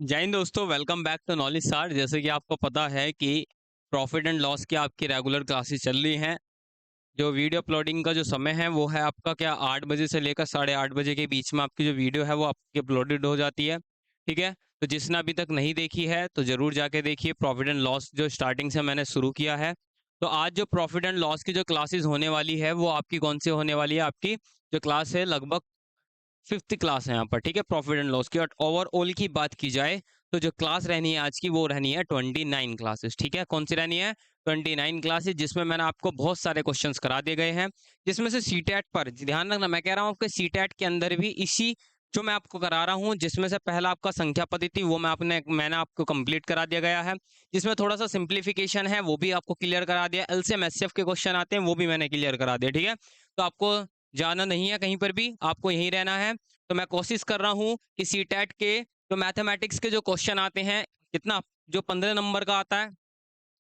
जय हिंद दोस्तों, welcome back to Knowledge Star. जैसे कि आपको पता है कि प्रॉफिट एंड लॉस की आपकी रेगुलर क्लासेस चल रही हैं। जो वीडियो अपलोडिंग का जो समय है वो है आपका क्या 8 बजे से लेकर साढ़े 8 बजे के बीच में आपकी जो वीडियो है वो आपकी अपलोडेड हो जाती है। ठीक है, तो जिसने अभी तक नहीं देखी है तो ज़रूर जाके देखिए। प्रॉफिट एंड लॉस जो स्टार्टिंग से मैंने शुरू किया है, तो आज जो प्रॉफिट एंड लॉस की जो क्लासेस होने वाली है वो आपकी कौन सी होने वाली है। आपकी जो क्लास है लगभग फिफ्थ क्लास है यहाँ पर। ठीक है, प्रॉफिट एंड लॉस की। और ओवरऑल की बात की जाए तो जो क्लास रहनी है आज की वो रहनी है 29 क्लासेस। ठीक है, कौन सी रहनी है? 29 क्लासेस, जिसमें मैंने आपको बहुत सारे क्वेश्चंस करा दिए गए हैं। जिसमें से सीटेट पर ध्यान रखना, मैं कह रहा हूँ आपके सीटेट के अंदर भी इसी जो मैं आपको करा रहा हूँ, जिसमें से पहला आपका संख्या पद्धति वो मैंने आपको कंप्लीट करा दिया गया है। जिसमें थोड़ा सा सिंप्लीफिकेशन है वो भी आपको क्लियर करा दिया। एलसीएम एचसीएफ के क्वेश्चन आते हैं वो भी मैंने क्लियर करा दिया। ठीक है, तो आपको जाना नहीं है कहीं पर भी, आपको यहीं रहना है। तो मैं कोशिश कर रहा हूँ कि सीटेट के जो मैथमेटिक्स के जो क्वेश्चन आते हैं, कितना जो 15 नंबर का आता है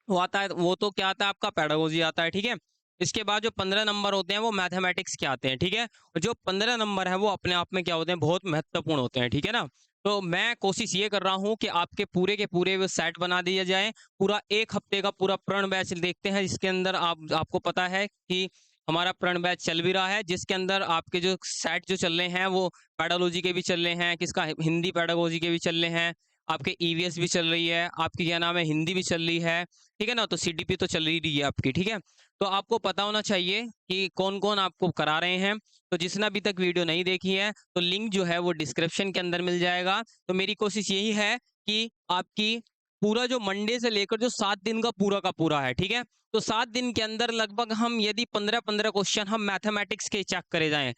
वो आता है, वो तो क्या आता है आपका पेडागोजी आता है। ठीक है, इसके बाद जो 15 नंबर होते हैं वो मैथमेटिक्स के आते हैं। ठीक है, और जो 15 नंबर है वो अपने आप में क्या होते हैं, बहुत महत्वपूर्ण होते हैं। ठीक है ना, तो मैं कोशिश ये कर रहा हूँ कि आपके पूरे के पूरे वो सेट बना दिया जाए। पूरा एक हफ्ते का पूरा प्रण बैच देखते हैं, जिसके अंदर आपको पता है कि हमारा प्रण बैच चल भी रहा है, जिसके अंदर आपके जो सेट जो चल रहे हैं वो पेडागोजी के भी चल रहे हैं, किसका हिंदी पेडागोजी के भी चल रहे हैं, आपके ईवीएस भी चल रही है, आपकी क्या नाम है हिंदी भी चल रही है। ठीक है ना, तो सीडीपी तो चल ही रही है आपकी। ठीक है, तो आपको पता होना चाहिए कि कौन कौन आपको करा रहे हैं। तो जिसने अभी तक वीडियो नहीं देखी है तो लिंक जो है वो डिस्क्रिप्शन के अंदर मिल जाएगा। तो मेरी कोशिश यही है कि आपकी पूरा जो मंडे से लेकर जो 7 दिन का पूरा है। ठीक है, तो 7 दिन के अंदर लगभग हम यदि 15-15 क्वेश्चन हम मैथमेटिक्स के चेक करे जाएं,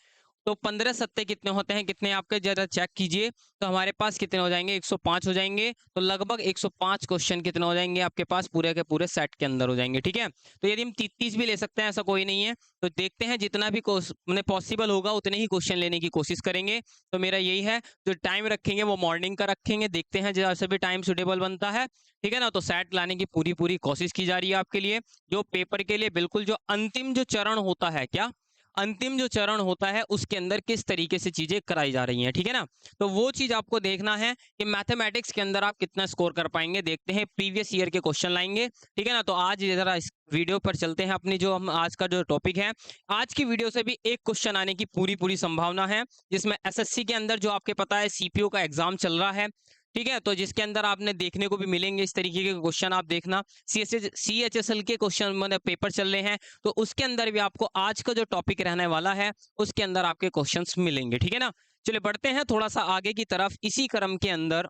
तो 15 सत्ते कितने होते हैं, कितने आपके जरा चेक कीजिए। तो हमारे पास कितने हो जाएंगे, 105 हो जाएंगे। तो लगभग 105 क्वेश्चन कितने हो जाएंगे आपके पास पूरे के पूरे सेट के अंदर हो जाएंगे। ठीक है, तो यदि हम 30 भी ले सकते हैं ऐसा कोई नहीं है। तो देखते हैं जितना भी पॉसिबल होगा उतने ही क्वेश्चन लेने की कोशिश करेंगे। तो मेरा यही है, जो टाइम रखेंगे वो मॉर्निंग का रखेंगे, देखते हैं जैसे भी टाइम सुटेबल बनता है। ठीक है ना, तो सेट लाने की पूरी पूरी कोशिश की जा रही है आपके लिए। जो पेपर के लिए बिल्कुल जो अंतिम जो चरण होता है, क्या अंतिम जो चरण होता है उसके अंदर किस तरीके से चीजें कराई जा रही हैं। ठीक है ना, तो वो चीज आपको देखना है कि मैथमेटिक्स के अंदर आप कितना स्कोर कर पाएंगे। देखते हैं, प्रीवियस ईयर के क्वेश्चन लाएंगे। ठीक है ना, तो आज जरा इस वीडियो पर चलते हैं। अपनी जो हम आज का जो टॉपिक है, आज की वीडियो से भी एक क्वेश्चन आने की पूरी पूरी संभावना है, जिसमें एसएससी के अंदर जो आपके पता है सीपीओ का एग्जाम चल रहा है। ठीक है, तो जिसके अंदर आपने देखने को भी मिलेंगे इस तरीके के क्वेश्चन। आप देखना, सीएचएसएल के क्वेश्चन मतलब पेपर चल रहे हैं, तो उसके अंदर भी आपको आज का जो टॉपिक रहने वाला है उसके अंदर आपके क्वेश्चंस मिलेंगे। ठीक है ना, चलिए बढ़ते हैं थोड़ा सा आगे की तरफ इसी क्रम के अंदर।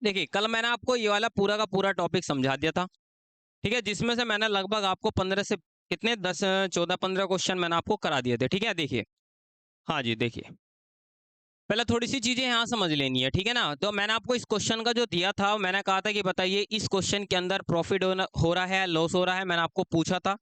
देखिए, कल मैंने आपको ये वाला पूरा का पूरा टॉपिक समझा दिया था। ठीक है, जिसमें से मैंने लगभग आपको 15 से कितने 10 14 15 क्वेश्चन मैंने आपको करा दिए थे। ठीक है, देखिए, हाँ जी, देखिए पहले थोड़ी सी चीजें यहाँ समझ लेनी है। ठीक है ना, तो मैंने आपको इस क्वेश्चन का जो दिया था, मैंने कहा था कि बताइए इस क्वेश्चन के अंदर प्रॉफिट हो रहा है लॉस हो रहा है, मैंने आपको पूछा था।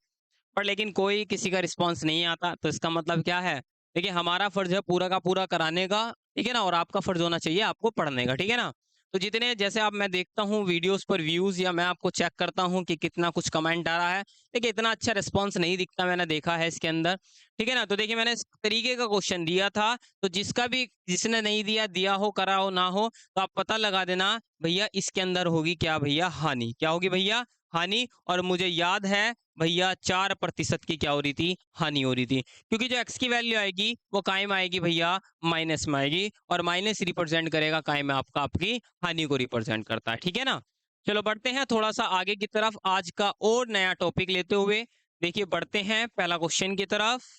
पर लेकिन कोई किसी का रिस्पॉन्स नहीं आता, तो इसका मतलब क्या है? देखिए, हमारा फर्ज है पूरा का पूरा कराने का। ठीक है ना, और आपका फर्ज होना चाहिए आपको पढ़ने का। ठीक है ना, तो जितने जैसे आप मैं देखता हूँ वीडियोस पर व्यूज, या मैं आपको चेक करता हूँ कि कितना कुछ कमेंट आ रहा है, देखिए इतना अच्छा रिस्पॉन्स नहीं दिखता, मैंने देखा है इसके अंदर। ठीक है ना, तो देखिए मैंने इस तरीके का क्वेश्चन दिया था। तो जिसका भी जिसने नहीं दिया, दिया हो करा हो ना हो, तो आप पता लगा देना भैया इसके अंदर होगी क्या भैया, हानि। क्या होगी भैया? हानि। और मुझे याद है भैया 4% की क्या हो रही थी, हानि हो रही थी। क्योंकि जो एक्स की वैल्यू आएगी वो काय में आएगी भैया, माइनस में आएगी। और माइनस रिप्रेजेंट करेगा काय में, आपका आपकी हानि को रिप्रेजेंट करता है। ठीक है ना, चलो बढ़ते हैं थोड़ा सा आगे की तरफ आज का और नया टॉपिक लेते हुए। देखिए बढ़ते हैं पहला क्वेश्चन की तरफ।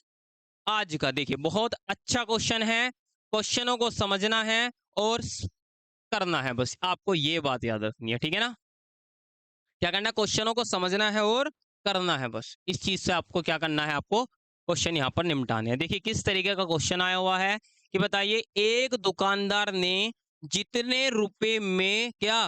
आज का देखिए बहुत अच्छा क्वेश्चन है, क्वेश्चनों को समझना है और करना है, बस आपको ये बात याद रखनी है। ठीक है ना, क्या करना है, क्वेश्चनों को समझना है और करना है, बस इस चीज से आपको क्या करना है, आपको क्वेश्चन यहाँ पर निपटाने हैं। देखिए किस तरीके का क्वेश्चन आया हुआ है कि बताइए एक दुकानदार ने जितने रुपए में क्या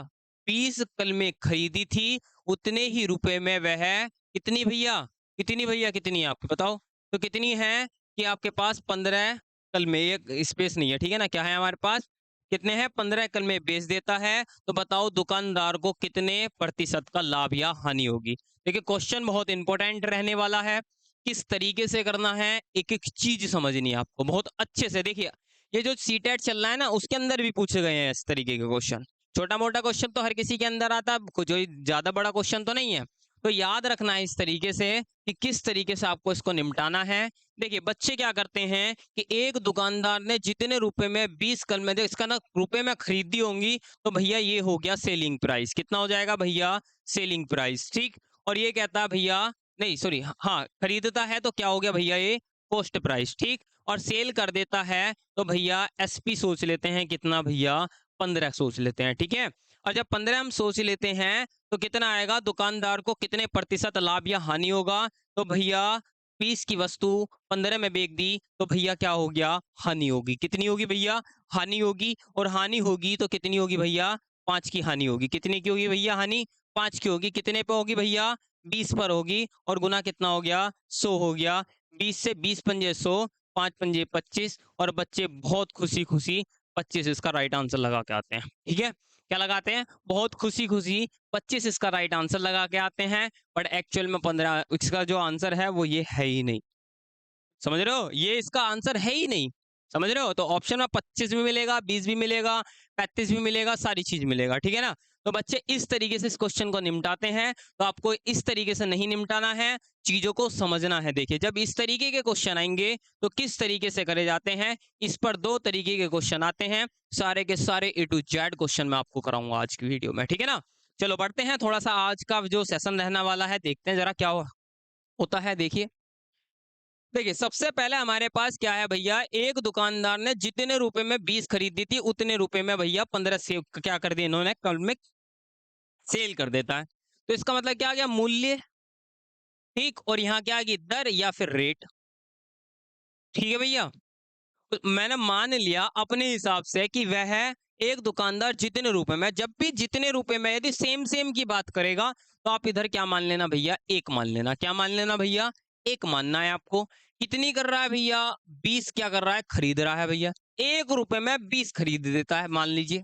20 कलमें खरीदी थी, उतने ही रुपए में वह कितनी भैया, कितनी भैया, कितनी है आपको बताओ। तो कितनी है कि आपके पास 15 कलमें, एक स्पेस नहीं है। ठीक है ना, क्या है हमारे पास, कितने हैं, 15 एकड़ में बेच देता है। तो बताओ दुकानदार को कितने प्रतिशत का लाभ या हानि होगी। देखिए क्वेश्चन बहुत इंपॉर्टेंट रहने वाला है, किस तरीके से करना है, एक एक चीज समझनी है आपको बहुत अच्छे से। देखिए ये जो सीटेट चल रहा है ना, उसके अंदर भी पूछे गए हैं इस तरीके के क्वेश्चन। छोटा मोटा क्वेश्चन तो हर किसी के अंदर आता है, कोई ज्यादा बड़ा क्वेश्चन तो नहीं है। तो याद रखना है इस तरीके से कि किस तरीके से आपको इसको निपटाना है। देखिए बच्चे क्या करते हैं कि एक दुकानदार ने जितने रुपए में 20 कलमें इसका ना रुपए में खरीदी होंगी, तो भैया ये हो गया सेलिंग प्राइस। कितना हो जाएगा भैया? सेलिंग प्राइस, ठीक। और ये कहता है भैया, नहीं सॉरी, हाँ खरीदता है तो क्या हो गया भैया? ये कॉस्ट प्राइस, ठीक। और सेल कर देता है तो भैया एसपी सोच लेते हैं कितना भैया? 15 सोच लेते हैं, ठीक है। और जब 15 हम सोच लेते हैं तो कितना आएगा? दुकानदार को कितने प्रतिशत लाभ या हानि होगा? तो भैया 20 की वस्तु 15 में बेच दी तो भैया क्या हो गया? हानि होगी। कितनी होगी भैया? हानि होगी। और हानि होगी तो कितनी होगी भैया? 5 की हानि होगी। कितने की होगी भैया हानि? 5 की होगी। कितने पे होगी भैया? 20 पर होगी। और गुना कितना हो गया? 100 हो गया। 20 से 20 पंजे 100, 5 पंजे 25। और बच्चे बहुत खुशी खुशी 25 इसका राइट आंसर लगा के आते हैं, ठीक है। क्या लगाते हैं? बहुत खुशी खुशी 25 इसका राइट आंसर लगा के आते हैं। बट एक्चुअल में 15 इसका जो आंसर है वो ये है ही नहीं। समझ रहे हो? ये इसका आंसर है ही नहीं। समझ रहे हो? तो ऑप्शन में 25 भी मिलेगा, 20 भी मिलेगा, 35 भी मिलेगा, सारी चीज मिलेगा, ठीक है ना। तो बच्चे इस तरीके से इस क्वेश्चन को निपटाते हैं। तो आपको इस तरीके से नहीं निपटाना है, चीजों को समझना है। देखिए जब इस तरीके के क्वेश्चन आएंगे तो किस तरीके से करे जाते हैं, इस पर 2 तरीके के क्वेश्चन आते हैं। सारे के सारे A to Z क्वेश्चन मैं आपको कराऊंगा आज की वीडियो में, ठीक है ना। चलो बढ़ते हैं, थोड़ा सा आज का जो सेशन रहने वाला है देखते हैं जरा क्या होता है। देखिए देखिए सबसे पहले हमारे पास क्या है भैया? एक दुकानदार ने जितने रुपए में 20 खरीदी थी उतने रुपए में भैया 15 से क्या कर दिया इन्होंने? कल में सेल कर देता है। तो इसका मतलब क्या आ गया? मूल्य, ठीक। और यहाँ क्या आ गई? दर या फिर रेट, ठीक है भैया। तो मैंने मान लिया अपने हिसाब से कि वह एक दुकानदार जितने रुपए में, जब भी जितने रुपए में यदि सेम सेम की बात करेगा तो आप इधर क्या मान लेना भैया? एक मान लेना। क्या मान लेना भैया? एक मानना है आपको। कितनी कर रहा है भैया? 20 क्या कर रहा है? खरीद रहा है भैया। 1 रुपए में 20 खरीद देता है मान लीजिए।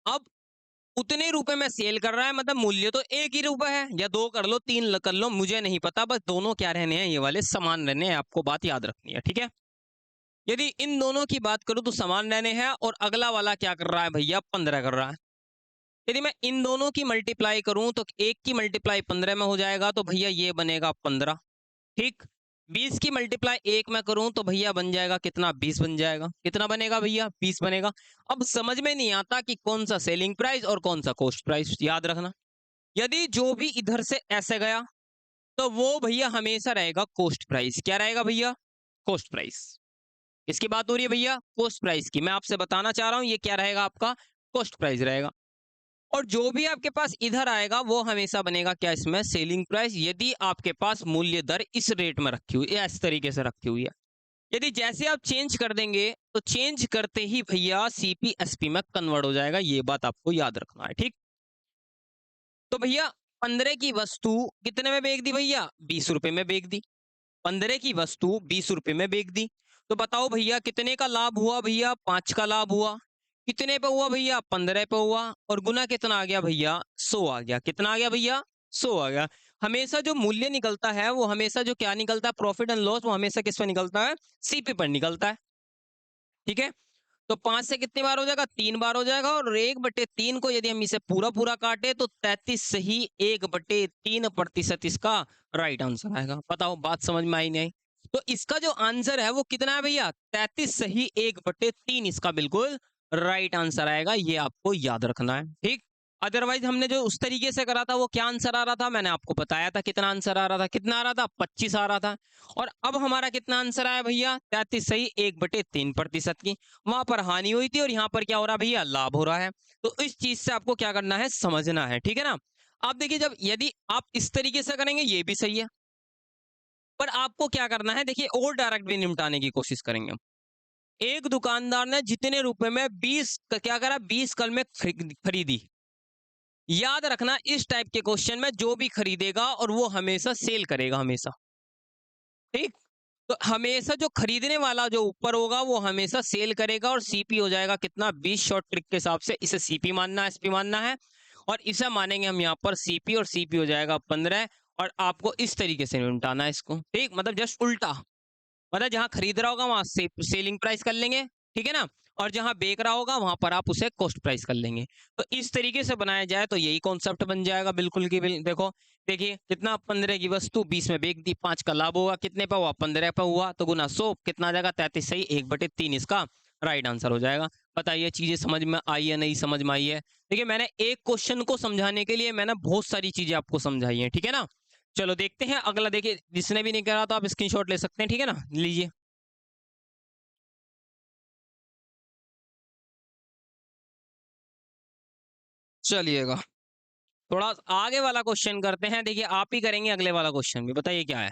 अब उतने रुपए में सेल कर रहा है, मतलब मूल्य तो 1 ही रुपए है, या 2 कर लो 3 कर लो, मुझे नहीं पता, बस दोनों क्या रहने हैं? ये वाले समान रहने हैं। आपको बात याद रखनी है, ठीक है। यदि इन दोनों की बात करूं तो समान रहने हैं। और अगला वाला क्या कर रहा है भैया? 15 कर रहा है। यदि मैं इन दोनों की मल्टीप्लाई करूं तो एक की मल्टीप्लाई 15 में हो जाएगा तो भैया ये बनेगा 15, ठीक। 20 की मल्टीप्लाई 1 में करूं तो भैया बन जाएगा कितना? 20 बन जाएगा। कितना बनेगा भैया? 20 बनेगा। अब समझ में नहीं आता कि कौन सा सेलिंग प्राइस और कौन सा कॉस्ट प्राइस। याद रखना, यदि जो भी इधर से ऐसे गया तो वो भैया हमेशा रहेगा कॉस्ट प्राइस। क्या रहेगा भैया? Cost price. इसकी बात हो रही है भैया कॉस्ट प्राइस की। मैं आपसे बताना चाह रहा हूं ये क्या रहेगा? आपका कॉस्ट प्राइस रहेगा। और जो भी आपके पास इधर आएगा वो हमेशा बनेगा क्या? इसमें सेलिंग प्राइस, यदि आपके पास मूल्य दर इस रेट में रखी हुई है, इस तरीके से रखी हुई है। यदि जैसे आप चेंज कर देंगे तो चेंज करते ही भैया सीपीएसपी में कन्वर्ट हो जाएगा। ये बात आपको याद रखना है, ठीक। तो भैया 15 की वस्तु कितने में बेच दी भैया? 20 रुपए में बेच दी। 15 की वस्तु 20 रुपए में बेच दी। तो बताओ भैया कितने का लाभ हुआ भैया? 5 का लाभ हुआ। कितने पे हुआ भैया? 15 पे हुआ। और गुना कितना आ गया भैया? 100 आ गया। कितना आ गया भैया? 100 आ गया। हमेशा जो मूल्य निकलता है वो हमेशा जो क्या निकलता है? प्रॉफिट एंड लॉस, वो हमेशा किस पर निकलता है? सीपी पर निकलता है, ठीक है। तो 5 से कितनी बार हो जाएगा? 3 बार हो जाएगा। और 1/3 को यदि हम इसे पूरा पूरा काटे तो 33 से ही 1/3% इसका राइट आंसर आएगा। बताओ बात समझ में आई नहीं? तो इसका जो आंसर है वो कितना है भैया? 33 से ही 1/3 इसका बिल्कुल राइट आंसर आएगा। ये आपको याद रखना है, ठीक। अदरवाइज हमने जो उस तरीके से करा था वो क्या आंसर आ रहा था? मैंने आपको बताया था कितना आंसर आ रहा था। कितना आ रहा था? 25 आ रहा था। और अब हमारा कितना आंसर आया भैया? 33 सही 1/3% की। वहां पर हानि हुई थी और यहाँ पर क्या हो रहा है भैया? लाभ हो रहा है। तो इस चीज से आपको क्या करना है? समझना है, ठीक है ना। आप देखिए जब यदि आप इस तरीके से करेंगे ये भी सही है, पर आपको क्या करना है? देखिए और डायरेक्ट भी निपटाने की कोशिश करेंगे हम। एक दुकानदार ने जितने रुपए में 20 क्या करा? 20 कल में खरीदी। याद रखना इस टाइप के क्वेश्चन में जो भी खरीदेगा और वो हमेशा सेल करेगा, हमेशा, ठीक। तो हमेशा जो खरीदने वाला जो ऊपर होगा वो हमेशा सेल करेगा। और सीपी हो जाएगा कितना? 20 शॉर्ट ट्रिक के हिसाब से इसे सीपी मानना है, एसपी मानना है। और इसे मानेंगे हम यहाँ पर सीपी, और सीपी हो जाएगा 15। और आपको इस तरीके से निपटाना है इसको, ठीक। मतलब जस्ट उल्टा, मतलब जहां खरीद रहा होगा वहां से सेलिंग प्राइस कर लेंगे, ठीक है ना। और जहां बेच रहा होगा वहां पर आप उसे कॉस्ट प्राइस कर लेंगे। तो इस तरीके से बनाया जाए तो यही कॉन्सेप्ट बन जाएगा बिल्कुल की देखो, देखिए कितना 15 की वस्तु 20 में बेच दी, 5 का लाभ होगा, कितने पे हुआ 15 पे हुआ, तो गुना 100 कितना आ जाएगा 33 सही 1/3 इसका राइट आंसर हो जाएगा। बताइए चीजें समझ में आई है नहीं समझ में आई है। देखिए मैंने एक क्वेश्चन को समझाने के लिए मैंने बहुत सारी चीजें आपको समझाई है, ठीक है ना। चलो देखते हैं अगला। देखिए जिसने भी नहीं करा तो आप स्क्रीनशॉट ले सकते हैं, ठीक है ना, लीजिए। चलिएगा थोड़ा आगे वाला क्वेश्चन करते हैं। देखिए आप ही करेंगे अगले वाला क्वेश्चन भी, बताइए क्या है,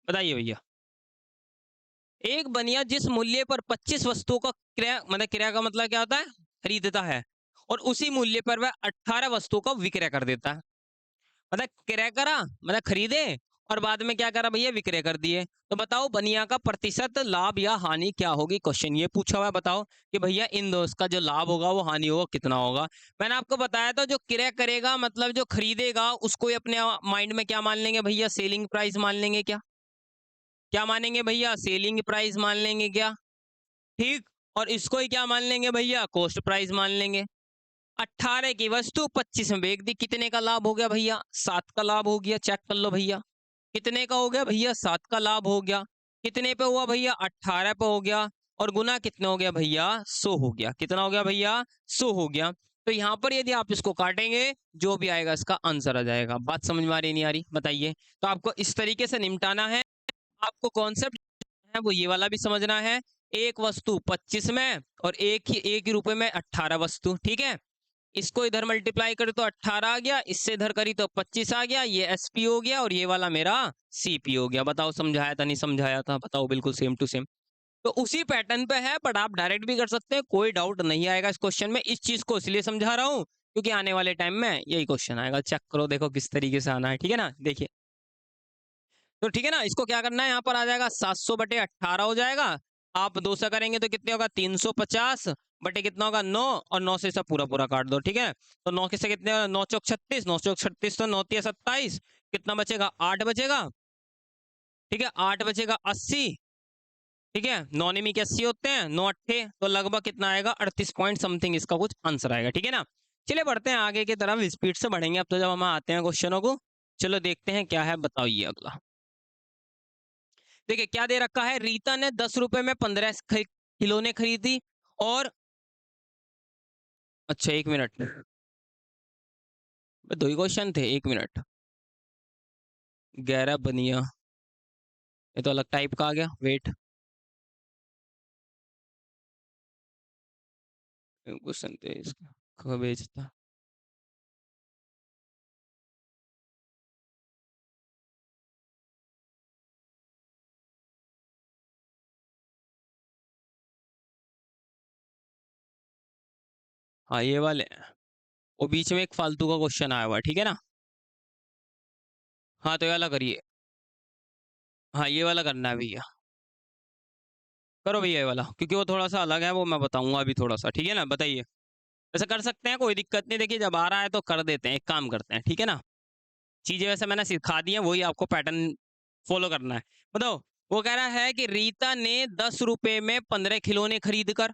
बताइए भैया। एक बनिया जिस मूल्य पर 25 वस्तुओं का क्रय मतलब क्रय का मतलब क्या होता है, खरीदता है, और उसी मूल्य पर वह 18 वस्तुओं का विक्रय कर देता है। मतलब क्रय करा मतलब खरीदे और बाद में क्या करा भैया, विक्रय कर दिए। तो बताओ बनिया का प्रतिशत लाभ या हानि क्या होगी, क्वेश्चन ये पूछा हुआ है। बताओ कि भैया इन दो का जो लाभ होगा वो हानि होगा कितना होगा। मैंने आपको बताया था जो क्रय करेगा मतलब जो खरीदेगा उसको ही अपने माइंड में क्या मान लेंगे भैया, सेलिंग प्राइस मान लेंगे। क्या क्या मानेंगे भैया, सेलिंग प्राइस मान लेंगे क्या, ठीक। और इसको ही क्या मान लेंगे भैया, कॉस्ट प्राइस मान लेंगे। 18 की वस्तु 25 में बेच दी, कितने का लाभ हो गया भैया, 7 का लाभ हो गया। चेक कर लो भैया कितने का हो गया भैया, 7 का लाभ हो गया। कितने पे हुआ भैया, 18 पे हो गया। और गुना कितना हो गया भैया, 100 हो गया। कितना हो गया भैया, 100 हो गया। तो यहाँ पर यदि आप इसको काटेंगे जो भी आएगा इसका आंसर आ जाएगा। बात समझ में आ रही नहीं आ रही बताइए। तो आपको इस तरीके से निपटाना है। आपको कॉन्सेप्ट है वो ये वाला भी समझना है। एक वस्तु 25 में और एक ही रुपए में 18 वस्तु, ठीक है। इसको इधर मल्टीप्लाई करें तो 18 आ गया, इससे इधर करी तो 25 आ गया, ये एसपी हो गया और ये वाला मेरा सीपी हो गया। बताओ समझाया था नहीं समझाया था, बताओ बिल्कुल सेम टू सेम। तो उसी पैटर्न पे है, बट आप डायरेक्ट भी कर सकते हैं, कोई डाउट नहीं आएगा इस क्वेश्चन में। इस चीज को इसलिए समझा रहा हूँ क्योंकि आने वाले टाइम में यही क्वेश्चन आएगा। चेक करो देखो किस तरीके से आना है, ठीक है ना। देखिए तो ठीक है ना, इसको क्या करना है, यहाँ पर आ जाएगा 700/18 हो जाएगा। आप 2 से करेंगे तो कितने होगा, 350 बटे कितना होगा 9, और 9 से सब पूरा पूरा काट दो, ठीक है। तो 9 से कितने, 9 चौक 36, 9 चौक 36 तो 9 तिया 27, कितना बचेगा 8 बचेगा, ठीक है। 8 बचेगा 80, ठीक है। 9 निमी के 80 होते हैं, 9 अट्ठे तो लगभग कितना आएगा 38 पॉइंट समथिंग इसका कुछ आंसर आएगा, ठीक है ना। चलिए बढ़ते हैं आगे की तरफ, स्पीड से बढ़ेंगे अब तो जब हम आते हैं क्वेश्चनों को। चलो देखते हैं क्या है, बताइए अगला। देखिए क्या दे रखा है, रीता ने 10 रुपए में 15 खिलौने खरीदी और अच्छा 1 मिनट, दो ही क्वेश्चन थे, 1 मिनट। 11 बनिया, ये तो अलग टाइप का आ गया, वेट। क्वेश्चन थे इसका बेचता, हाँ ये वाले। वो बीच में एक फालतू का क्वेश्चन आया हुआ है, ठीक है ना। हाँ तो ये वाला करिए, हाँ ये वाला करना है भैया, करो भैया ये वाला, क्योंकि वो थोड़ा सा अलग है, वो मैं बताऊंगा अभी थोड़ा सा, ठीक है ना। बताइए ऐसा कर सकते हैं, कोई दिक्कत नहीं। देखिए जब आ रहा है तो कर देते हैं, एक काम करते हैं, ठीक है ना। चीजें वैसे मैंने सिखा दी हैं, वही आपको पैटर्न फॉलो करना है। बताओ, वो कह रहा है कि रीता ने 10 रुपए में 15 खिलौने खरीद कर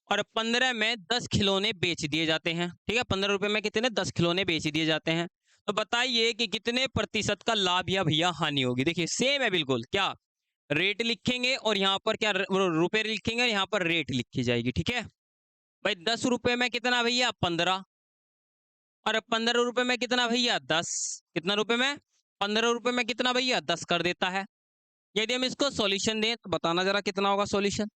और 15 में 10 खिलौने बेच दिए जाते हैं, ठीक है। 15 रुपए में कितने, 10 खिलौने बेच दिए जाते हैं। तो बताइए कि कितने प्रतिशत का लाभ या भैया हानि होगी। देखिए सेम है बिल्कुल, क्या रेट लिखेंगे और यहाँ पर क्या रुपए लिखेंगे, यहाँ पर रेट लिखी जाएगी, ठीक है। भाई 10 रुपए में कितना भैया 15, और 15 रुपए में कितना भैया 10, कितना रुपए में 15 रुपए में कितना भैया 10 कर देता है। यदि हम इसको सॉल्यूशन दें तो बताना जरा कितना होगा सॉल्यूशन,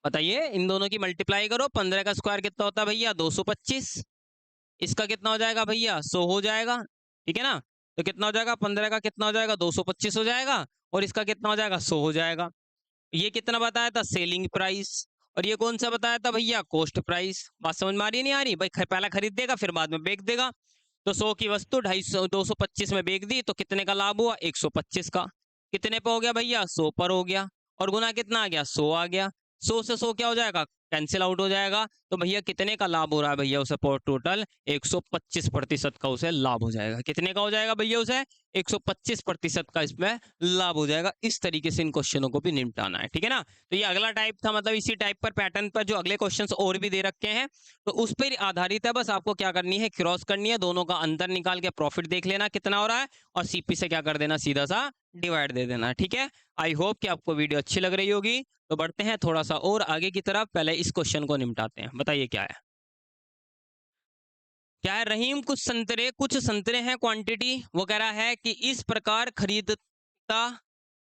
बताइए। इन दोनों की मल्टीप्लाई करो, 15 का स्क्वायर कितना होता है भैया 225, इसका कितना हो जाएगा भैया 100 हो जाएगा, ठीक है ना। तो कितना हो जाएगा 15 का कितना हो जाएगा 225 हो जाएगा, और इसका कितना हो जाएगा 100 हो जाएगा। ये कितना बताया था, सेलिंग प्राइस, और ये कौन सा बताया था भैया, कॉस्ट प्राइस। बात समझ में आ रही नहीं आ रही भाई, पहला खरीद देगा फिर बाद में बेच देगा। तो 100 की वस्तु 250 225 में बेच दी तो कितने का लाभ हुआ 125 का। कितने पे हो गया भैया 100 पर हो गया, और गुना कितना आ गया 100 आ गया। 100 से 100 क्या हो जाएगा, कैंसिल आउट हो जाएगा। तो भैया कितने का लाभ हो रहा है भैया उसे, टोटल 125% का उसे लाभ हो जाएगा। कितने का हो जाएगा भैया उसे 125% का इसमें लाभ हो जाएगा। इस तरीके से इन क्वेश्चनों को भी निपटाना है, ठीक है ना। तो ये अगला टाइप था, मतलब इसी टाइप पर पैटर्न पर जो अगले क्वेश्चंस और भी दे रखे हैं तो उस पर आधारित है। बस आपको क्या करनी है, क्रॉस करनी है, दोनों का अंतर निकाल के प्रॉफिट देख लेना कितना हो रहा है और सीपी से क्या कर देना, सीधा सा डिवाइड दे देना, ठीक है। आई होप कि आपको वीडियो अच्छी लग रही होगी। तो बढ़ते हैं थोड़ा सा और आगे की तरफ, पहले इस क्वेश्चन को निपटाते हैं। बताइए क्या है, क्या है रहीम, कुछ संतरे हैं क्वांटिटी, वो कह रहा है कि इस प्रकार खरीदता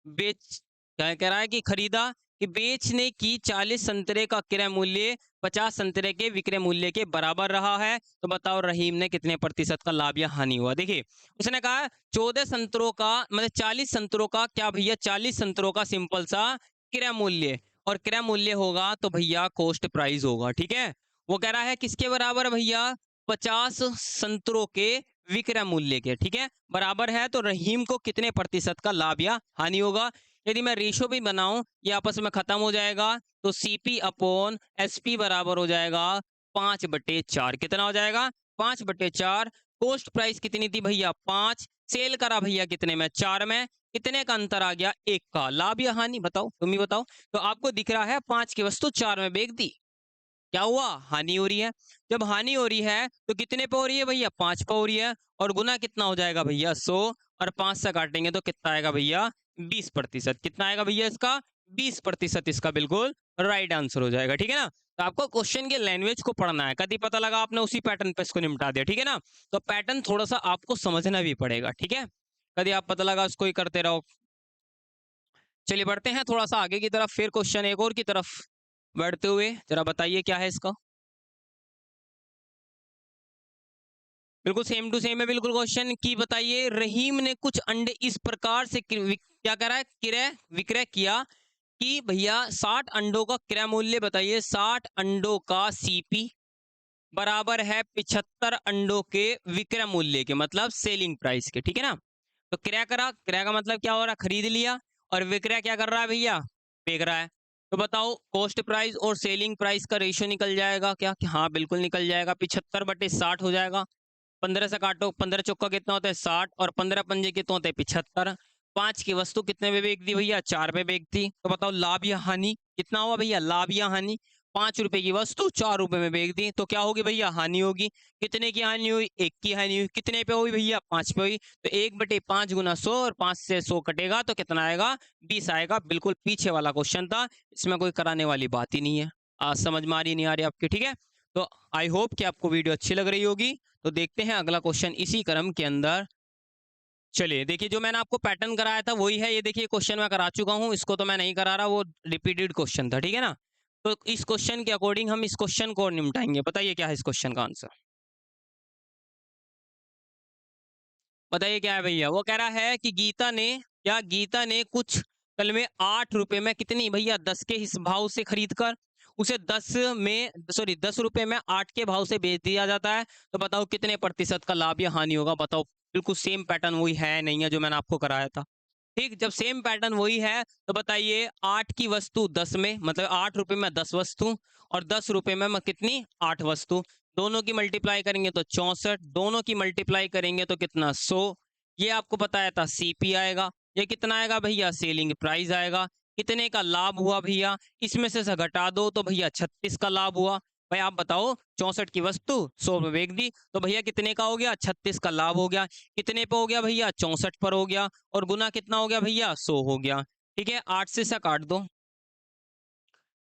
बेच, क्या कह रहा है कि खरीदा कि बेचने की 40 संतरे का क्रय मूल्य 50 संतरे के विक्रय मूल्य के बराबर रहा है। तो बताओ रहीम ने कितने प्रतिशत का लाभ या हानि हुआ। देखिए उसने कहा 14 संतरों का मतलब 40 संतरों का क्या भैया, 40 संतरों का सिंपल सा क्रय मूल्य, और क्रय मूल्य होगा तो भैया कॉस्ट प्राइस होगा, ठीक है। वो कह रहा है किसके बराबर भैया, 50 संतरों के विक्रय मूल्य के, ठीक है, बराबर है। तो रहीम को कितने प्रतिशत का लाभ या हानि होगा। यदि मैं रेशो भी बनाऊं ये आपस में खत्म हो जाएगा, तो सीपी अपॉन एसपी बराबर हो जाएगा 5/4। कितना हो जाएगा, 5/4। कॉस्ट प्राइस कितनी थी भैया, 5, सेल करा भैया कितने में, 4 में, कितने का अंतर आ गया, 1 का। लाभ या हानि बताओ, तुम ही बताओ। तो आपको दिख रहा है 5 की वस्तु 4 में बेच दी, क्या हुआ, हानि हो रही है। जब हानि हो रही है तो कितने पे हो रही है भैया, 5 पे हो रही है, और गुना कितना हो जाएगा भैया, 100, और 5 से काटेंगे तो कितना आएगा भैया, 20%। कितना आएगा भैया इसका, 20% इसका बिल्कुल राइट आंसर हो जाएगा, ठीक है ना। तो आपको क्वेश्चन के लैंग्वेज को पढ़ना है, कभी पता लगा आपने उसी पैटर्न पे इसको निपटा दिया, ठीक है ना। तो पैटर्न थोड़ा सा आपको समझना भी पड़ेगा, ठीक है, कभी आप पता लगा उसको ही करते रहो। चलिए बढ़ते हैं थोड़ा सा आगे की तरफ, फिर क्वेश्चन एक और की तरफ बढ़ते हुए, जरा बताइए क्या है इसका। बिल्कुल सेम टू सेम है, बिल्कुल क्वेश्चन की बताइए, रहीम ने कुछ अंडे इस प्रकार से क्या करा है, क्रय विक्रय किया कि भैया 60 अंडों का क्रय मूल्य बताइए, 60 अंडों का सीपी बराबर है 75 अंडों के विक्रय मूल्य के, मतलब सेलिंग प्राइस के, ठीक है ना। तो क्रय करा, क्रय का मतलब क्या हो रहा है, खरीद लिया, और विक्रय क्या कर रहा है भैया, बेच रहा है। तो बताओ कॉस्ट प्राइस और सेलिंग प्राइस का रेशियो निकल जाएगा क्या, कि हाँ बिल्कुल निकल जाएगा, 75/60 हो जाएगा। 15 से काटो, 15 चौका कितना होता है 60, और 15 पंजे कितने होते हैं 75। 5 की वस्तु कितने में बेच दी भैया, 4 पे बेच दी। तो बताओ लाभ या हानि कितना हुआ भैया, लाभ या हानि, 5 रुपए की वस्तु 4 रुपए में बेच दी, तो क्या होगी भैया, हानि होगी। कितने की हानि हुई, 1 की हानि हुई। कितने पे हुई भैया, 5 पे हुई। तो 1/5 गुना 100, और 5 से 100 कटेगा तो कितना आएगा, 20 आएगा। बिल्कुल पीछे वाला क्वेश्चन था, इसमें कोई कराने वाली बात ही नहीं है। आज समझ में आ रही नहीं आ रही आपकी, ठीक है। तो आई होप कि आपको वीडियो अच्छी लग रही होगी। तो देखते हैं अगला क्वेश्चन इसी क्रम के अंदर। चलिए देखिए जो मैंने आपको पैटर्न कराया था वही है, ये देखिए क्वेश्चन मैं करा चुका हूँ, इसको तो मैं नहीं करा रहा, वो रिपीटेड क्वेश्चन था, ठीक है ना। तो इस क्वेश्चन के अकॉर्डिंग हम इस क्वेश्चन को निपटाएंगे। बताइए क्या है इस क्वेश्चन का आंसर, बताइए क्या है भैया। वो कह रहा है कि गीता ने कुछ कल में 8 रुपए में कितनी भैया, 10 के इस भाव से खरीद कर उसे 10 रुपए में 8 के भाव से बेच दिया जाता है। तो बताओ कितने प्रतिशत का लाभ या हानि होगा, बताओ। बिल्कुल सेम पैटर्न वही है नहीं है जो मैंने आपको कराया था, ठीक। जब सेम पैटर्न वही है तो बताइए 8 की वस्तु 10 में, मतलब 8 रुपए में 10 वस्तु, और 10 रुपए में कितनी, 8 वस्तु। दोनों की मल्टीप्लाई करेंगे तो 64, दोनों की मल्टीप्लाई करेंगे तो कितना, 100। ये आपको बताया था सीपी आएगा, ये कितना आएगा भैया, सेलिंग प्राइस आएगा। कितने का लाभ हुआ भैया, इसमें से घटा दो तो भैया 36 का लाभ हुआ। भाई आप बताओ 64 की वस्तु 100 में बेच दी, तो भैया कितने का हो गया, 36 का लाभ हो गया। कितने पे हो गया भैया, 64 पर हो गया, और गुना कितना हो गया भैया, 100 हो गया, ठीक है। 8 से काट दो,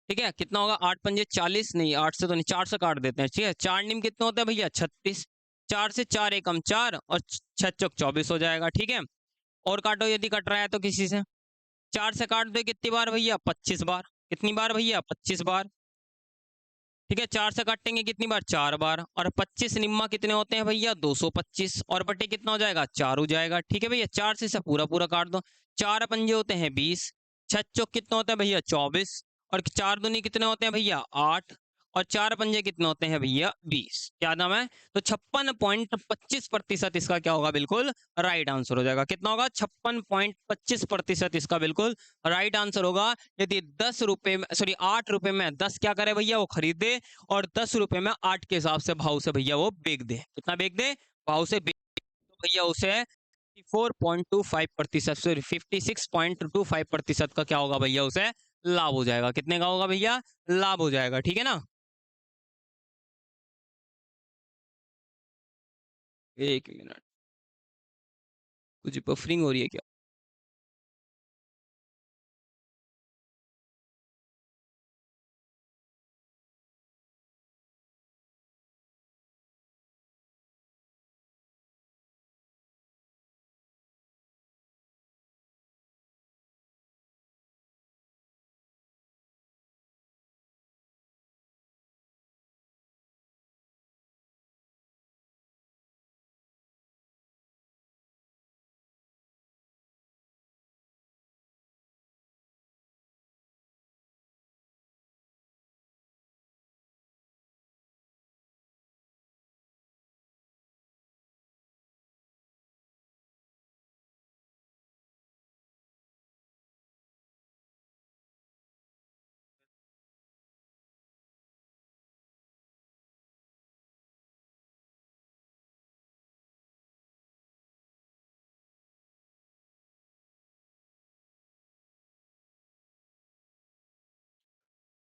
ठीक है, कितना होगा, 8 पंजे 40, नहीं 8 से तो नहीं, 4 से काट देते हैं, ठीक है। 4 निम कितना होता है भैया, 36। 4 से 4 एकम 4, और 6 चौक 24 हो जाएगा, ठीक है। और काटो यदि कट रहा है तो किसी से, 4 से काट दो कितनी बार भैया, 25 बार। कितनी बार भैया, 25 बार, ठीक है। 4 से काटेंगे कितनी बार, 4 बार, और 25 निम्मा कितने होते हैं भैया, 225, और बटे कितना हो जाएगा, 4 हो जाएगा, ठीक है भैया। 4 से पूरा पूरा काट दो, 4 पंजे होते हैं 20, 6 चौक कितना होता है भैया, 24, और 4 दूनी कितने होते हैं भैया, 8, और 4 पंजे कितने होते हैं भैया, 20। क्या नाम है, तो 56.25% इसका क्या होगा, बिल्कुल राइट आंसर हो जाएगा। कितना होगा, 56.25% इसका बिल्कुल राइट आंसर होगा। यदि 10 रुपए में, सॉरी 8 रुपए में 10 क्या करे भैया, वो खरीदे, और 10 रुपए में 8 के हिसाब से भाव से भैया वो बेच दे। कितना बेच दे, भाव से बेच, तो भैया उसे 54.25%, सॉरी 56.25% का क्या होगा भैया, उसे लाभ हो जाएगा। कितने का होगा भैया, लाभ हो जाएगा, ठीक है ना। एक मिनट, कुछ बफरिंग हो रही है क्या?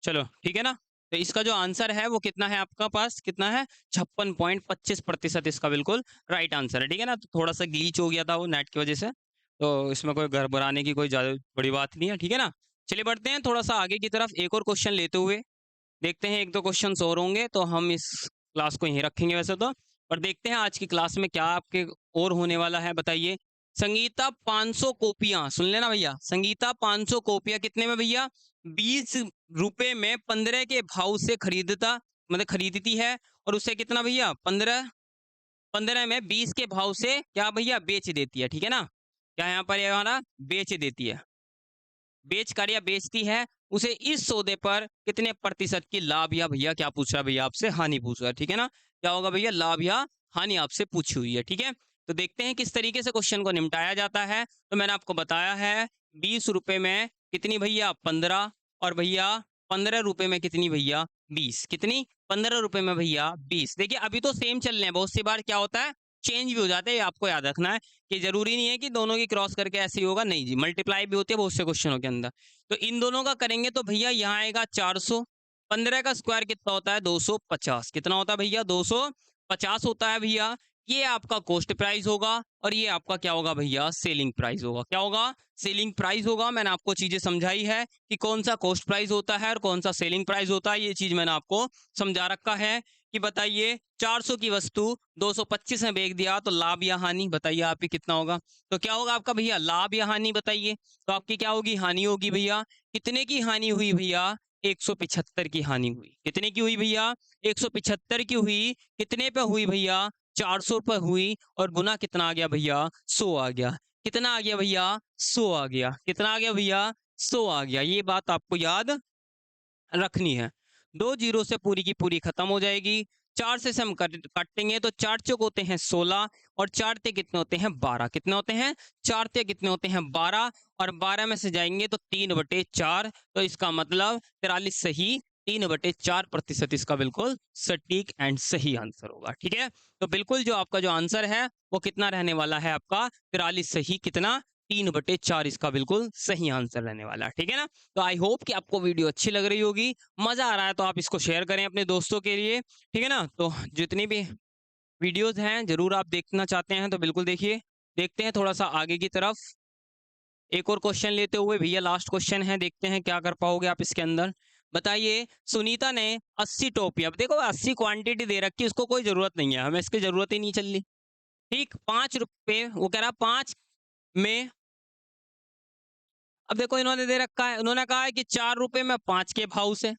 चलो ठीक है ना। तो इसका जो आंसर है वो कितना है आपका पास, कितना है, 56.25% इसका बिल्कुल राइट आंसर है, ठीक है ना। तो थोड़ा सा ग्लीच हो गया था वो नेट की वजह से, तो इसमें कोई घबराने की कोई ज़्यादा बड़ी बात नहीं है, ठीक है ना। चलिए बढ़ते हैं थोड़ा सा आगे की तरफ, एक और क्वेश्चन लेते हुए देखते हैं, एक दो क्वेश्चन और होंगे तो हम इस क्लास को यहीं रखेंगे वैसे तो। और देखते हैं आज की क्लास में क्या आपके और होने वाला है, बताइए। संगीता 500 कॉपियां, सुन लेना भैया, संगीता 500 कॉपियां कितने में भैया, 20 रुपए में 15 के भाव से खरीदता, मतलब खरीदती है, और उसे कितना भैया, 15, 15 में 20 के भाव से क्या भैया बेच देती है, ठीक है ना। क्या यहाँ पर ये हमारा बेच देती है, बेच कर या बेचती है, उसे इस सौदे पर कितने प्रतिशत की लाभ या भैया क्या पूछ रहा है भैया आपसे, हानि पूछ रहा है, ठीक है ना। क्या होगा भैया, लाभ या हानि आपसे पूछी हुई है, ठीक है। तो देखते हैं किस तरीके से क्वेश्चन को निपटाया जाता है। तो मैंने आपको बताया है 20 रुपए में कितनी भैया, 15, और भैया 15 रुपए में कितनी भैया, 20, कितनी, 15 रुपए में भैया 20। देखिए अभी तो सेम चल रहे हैं, बहुत सी बार क्या होता है चेंज भी हो जाते हैं, ये आपको याद रखना है कि जरूरी नहीं है कि दोनों की क्रॉस करके ऐसे ही होगा, नहीं जी, मल्टीप्लाई भी होती है बहुत से क्वेश्चनों के अंदर। तो इन दोनों का करेंगे तो भैया यहाँ आएगा 400, 15 का स्क्वायर कितना होता है, 250, कितना होता है भैया, 250 होता है भैया। ये आपका कॉस्ट प्राइस होगा, और ये आपका क्या होगा भैया, सेलिंग प्राइस होगा। क्या होगा, सेलिंग प्राइस होगा। मैंने आपको चीजें समझाई है कि कौन सा कॉस्ट प्राइस होता है और कौन सा सेलिंग प्राइस होता है, ये चीज मैंने आपको समझा रखा है। कि बताइए 400 की वस्तु 225 में बेच दिया तो लाभ या हानि, बताइए आपकी कितना होगा। तो क्या होगा आपका भैया, लाभ या हानि, बताइए। तो आपकी क्या होगी, हानि होगी भैया। कितने की हानि हुई भैया, 175 की हानि हुई। कितने की हुई भैया, 175 की हुई। कितने पे हुई भैया, 400 पे हुई, और गुना कितना आ गया भैया, 100 आ गया। कितना आ गया भैया, 100 आ गया। कितना आ गया भैया, 100 आ गया। ये बात आपको याद रखनी है। 2 जीरो से पूरी की पूरी खत्म हो जाएगी। 4 से हम काटेंगे तो 4 चौक होते हैं 16, और 4 ते कितने होते हैं, 12। कितने होते हैं, 4 ते कितने होते हैं, 12, और 12 में से जाएंगे तो 3/4। तो इसका मतलब 43 सही, 3/4% इसका बिल्कुल सटीक एंड सही आंसर होगा, ठीक है। तो बिल्कुल जो आपका जो आंसर है वो कितना रहने वाला है आपका, 43 सही, कितना, 3/4 इसका बिल्कुल सही आंसर रहने वाला है, ठीक है ना। तो आई होप कि आपको वीडियो अच्छी लग रही होगी, मजा आ रहा है तो आप इसको शेयर करें अपने दोस्तों के लिए, ठीक है ना। तो जितनी भी वीडियोस हैं जरूर आप देखना चाहते हैं तो बिल्कुल देखिए। देखते हैं थोड़ा सा आगे की तरफ, एक और क्वेश्चन लेते हुए भैया, लास्ट क्वेश्चन है, देखते हैं क्या कर पाओगे आप इसके अंदर। बताइए, सुनीता ने 80 टोपी, अब देखो 80 क्वांटिटी दे रखी है, उसको कोई जरूरत नहीं है, हमें इसकी जरूरत ही नहीं चल रही, ठीक। 5 रुपए, वो कह रहा 5 में, अब देखो इन्होंने दे रखा है, उन्होंने कहा है कि 4 रुपए में 5 के भाव से,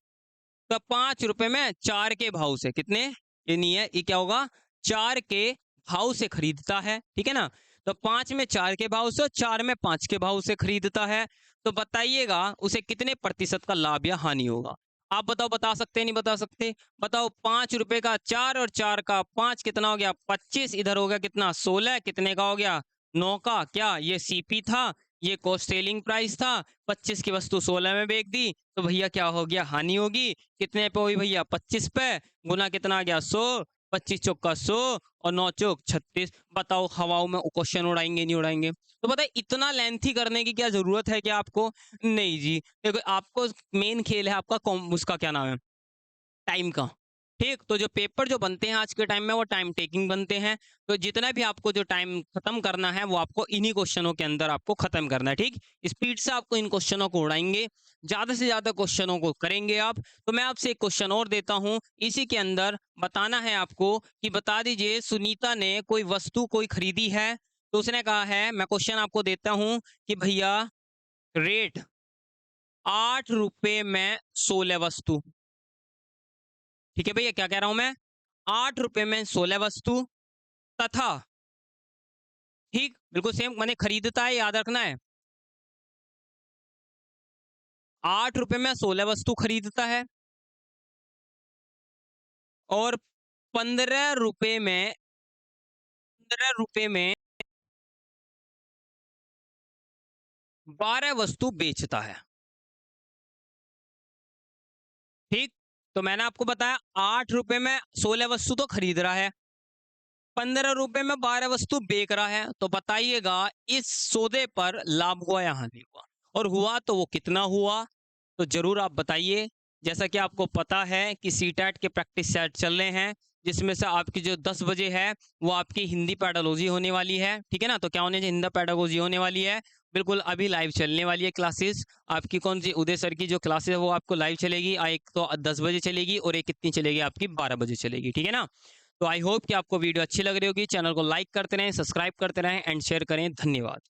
तो 5 रुपए में 4 के भाव से, कितने, ये नहीं है, ये क्या होगा, 4 के भाव से खरीदता है, ठीक है ना। तो 5 में 4 के भाव से और 4 में 5 के भाव से खरीदता है। तो बताइएगा उसे कितने प्रतिशत का लाभ या हानि होगा। आप बताओ, बता सकते हैं नहीं बता सकते, बताओ। 5 रुपए का 4 और 4 का 5 कितना हो गया, 25, इधर हो गया कितना, 16, कितने का हो गया, 9 का। क्या ये सीपी था, ये कॉस्ट सेलिंग प्राइस था, 25 की वस्तु 16 में बेच दी, तो भैया क्या हो गया, हानि होगी। कितने पे हुई भैया, 25 पे, गुना कितना आ गया, 100, 25 चौका 100 और 9 चौक 36। बताओ हवाओं में क्वेश्चन उड़ाएंगे नहीं उड़ाएंगे? तो बताइए इतना लेंथी करने की क्या जरूरत है क्या आपको? नहीं जी। देखो आपको मेन खेल है आपका उसका क्या नाम है, टाइम का। ठीक, तो जो पेपर जो बनते हैं आज के टाइम में वो टाइम टेकिंग बनते हैं। तो जितना भी आपको जो टाइम खत्म करना है वो आपको इन्हीं क्वेश्चनों के अंदर आपको खत्म करना है। ठीक, स्पीड से आपको इन क्वेश्चनों को उड़ाएंगे, ज्यादा से ज्यादा क्वेश्चनों को करेंगे आप। तो मैं आपसे एक क्वेश्चन और देता हूं, इसी के अंदर बताना है आपको कि बता दीजिए सुनीता ने कोई वस्तु कोई खरीदी है। तो उसने कहा है, मैं क्वेश्चन आपको देता हूं कि भैया रेट 8 रुपए में 16 वस्तु। ठीक है भैया, क्या कह रहा हूं मैं? 8 रुपए में 16 वस्तु तथा, ठीक बिल्कुल सेम मैंने खरीदता है, याद रखना है। 8 रुपए में 16 वस्तु खरीदता है और 15 रुपए में 12 वस्तु बेचता है। ठीक, तो मैंने आपको बताया 8 रुपए में 16 वस्तु तो खरीद रहा है, 15 रुपए में 12 वस्तु बेच रहा है। तो बताइएगा इस सौदे पर लाभ हुआ या हानि हुआ, और हुआ तो वो कितना हुआ? तो जरूर आप बताइए। जैसा कि आपको पता है कि सीटेट के प्रैक्टिस सेट चल रहे हैं, जिसमें से आपकी जो 10 बजे है वो आपकी हिंदी पेडागोजी होने वाली है। ठीक है ना, तो क्या होने हिंदी पेडागोजी होने वाली है, बिल्कुल अभी लाइव चलने वाली है क्लासेस। आपकी कौन सी उदय सर की जो क्लासेस है वो आपको लाइव चलेगी, एक तो 10 बजे चलेगी और एक कितनी चलेगी आपकी 12 बजे चलेगी। ठीक है ना, तो आई होप कि आपको वीडियो अच्छी लग रही होगी। चैनल को लाइक करते रहें, सब्सक्राइब करते रहें एंड शेयर करें। धन्यवाद।